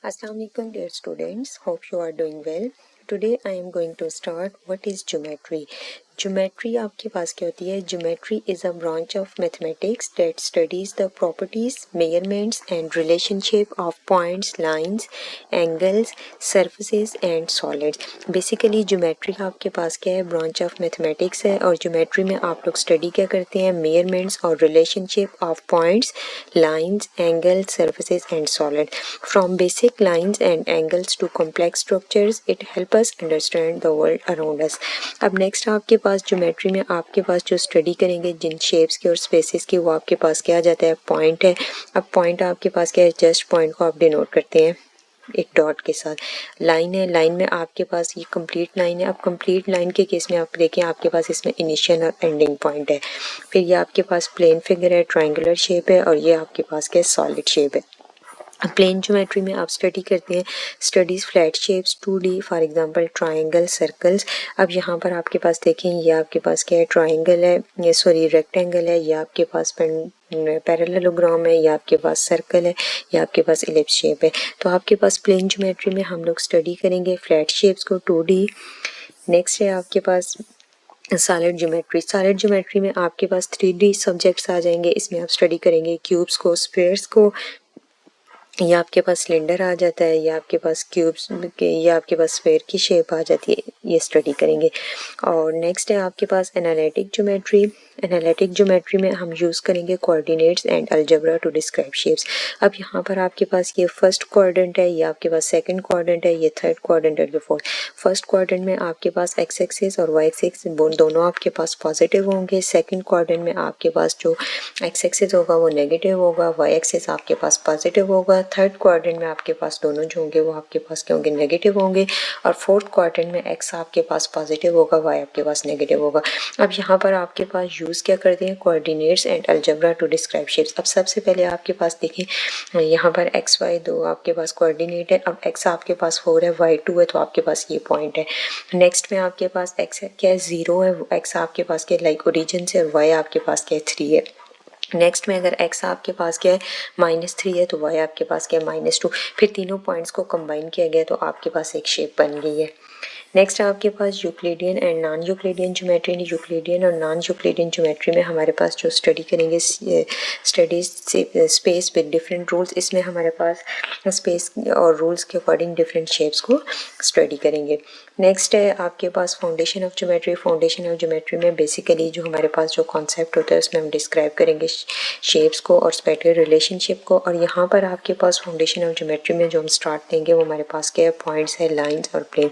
Assalamu alaikum dear students, hope you are doing well. Today I am going to start what is geometry. Geometry आपके पास क्या होती है? Geometry is a branch of mathematics that studies the properties, measurements and relationship of points, lines, angles, surfaces and solids. Basically geometry आपके पास क्या है? Branch of mathematics है और geometry में आप लोग study क्या करते हैं? Measurements और relationship of points, lines, angles, surfaces and solid. From basic lines and angles to complex structures, it helps us understand the world around us. अब नेक्स्ट आपके पास ज्योमेट्री में आपके पास जो स्टडी करेंगे जिन शेप्स की और स्पेसेस की, वो आपके पास क्या आ जाता है? पॉइंट है। अब पॉइंट आपके पास क्या है? जस्ट पॉइंट को आप डिनोट करते हैं एक डॉट के साथ। लाइन है, लाइन में आपके पास ये कंप्लीट लाइन है। अब कंप्लीट लाइन के केस में आप देखें आपके पास इसमें इनिशियल और एंडिंग पॉइंट है। फिर ये आपके पास प्लेन फिगर है, ट्रायंगुलर शेप है और ये आपके पास क्या है? सॉलिड शेप है। प्लेन ज्योमेट्री में आप स्टडी करते हैं studies flat shapes 2D, for example triangle, circles. अब यहाँ पर आपके पास देखें ये आपके पास क्या है? ट्रायंगल है, ये सॉरी रेक्टेंगल है, ये आपके पास पैरेललोग्राम है, ये आपके पास सर्कल है, ये आपके पास इलिप्स शेप है। तो आपके पास प्लेन ज्योमेट्री में हम लोग स्टडी करेंगे फ्लैट शेप्स को 2D। नेक्स्ट है आपके पास सॉलिड ज्योमेट्री। सॉलिड ज्योमेट्री में आपके पास 3D सब्जेक्ट्स आ जाएंगे। इसमें आप स्टडी करेंगे क्यूब्स को, स्फीयर्स को, ये आपके पास सिलेंडर आ जाता है, ये आपके पास क्यूब्स के, ये आपके पास स्फीयर की शेप आ जाती है, ये स्टडी करेंगे। और नेक्स्ट है आपके पास एनालिटिक ज्योमेट्री। एनालिटिक ज्योमेट्री में हम यूज़ करेंगे coordinates and algebra to describe shapes. अब यहाँ पर आपके पास ये फर्स्ट क्वाड्रेंट है, ये आपके पास सेकंड क्वाड्रेंट है, ये थर्ड क्वाड्रेंट है, ये फोर्थ। फर्स्ट क्वाड्रेंट में आपके पास एक्स एक्सिस और वाई एक्सिस दोनों आपके पास पॉजिटिव होंगे। सेकंड क्वाड्रेंट में आपके पास जो एक्स एक्सिस होगा वो नेगेटिव होगा, वाई एक्सिस आपके पास पॉजिटिव होगा। थर्ड क्वाड्रेंट में आपके पास दोनों जो होंगे वो आपके पास क्या होंगे? नेगेटिव होंगे। और फोर्थ क्वाड्रेंट में एक्स आपके पास पॉजिटिव होगा, वाई आपके पास नेगेटिव होगा। अब यहाँ पर आपके पास यूज़ क्या करते हैं? Coordinates and algebra to describe shapes. अब सबसे पहले आपके पास देखें यहाँ पर एक्स वाई दो आपके पास कोऑर्डिनेट है। अब एक्स आपके पास 4 है, वाई 2 है, तो आपके पास ये पॉइंट है। नेक्स्ट में आपके पास एक्स क्या है? 0 है, एक्स आपके पास क्या लाइक ओरिजिन से, और वाई आपके पास क्या है? 3 है। नेक्स्ट में अगर x आपके पास क्या है? -3 है, तो y आपके पास क्या है? -2। फिर तीनों पॉइंट्स को कंबाइन किया गया तो आपके पास एक शेप बन गई है। नेक्स्ट आपके पास Euclidean and non Euclidean geometry. Euclidean और नॉन यूक्लिडियन ज्योमेट्री में हमारे पास जो स्टडी करेंगे studies space with different rules. इसमें हमारे पास स्पेस और रूल्स के अकॉर्डिंग डिफरेंट शेप्स को स्टडी करेंगे। नेक्स्ट है आपके पास foundation of geometry. Foundation of geometry में बेसिकली जो हमारे पास जो कॉन्सेप्ट होता है उसमें हम डिस्क्राइब करेंगे शेप्स को और स्पेक्ट्रल रिलेशनशिप को। और यहाँ पर आपके पास फाउंडेशन ऑफ ज्योमेट्री में जो हम स्टार्ट देंगे वो हमारे पास क्या है? पॉइंट्स है, लाइंस और प्लेन।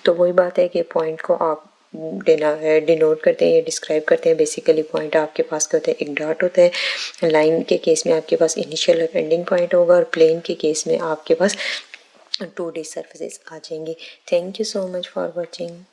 तो वही बात है कि पॉइंट को आप डिनोट करते हैं या डिस्क्राइब करते हैं। बेसिकली पॉइंट आपके पास क्या होता है? एक डॉट होता है। लाइन के केस में आपके पास इनिशियल और एंडिंग पॉइंट होगा और प्लेन के केस में आपके पास 2D सर्फेसेस आ जाएंगे। Thank you so much for watching.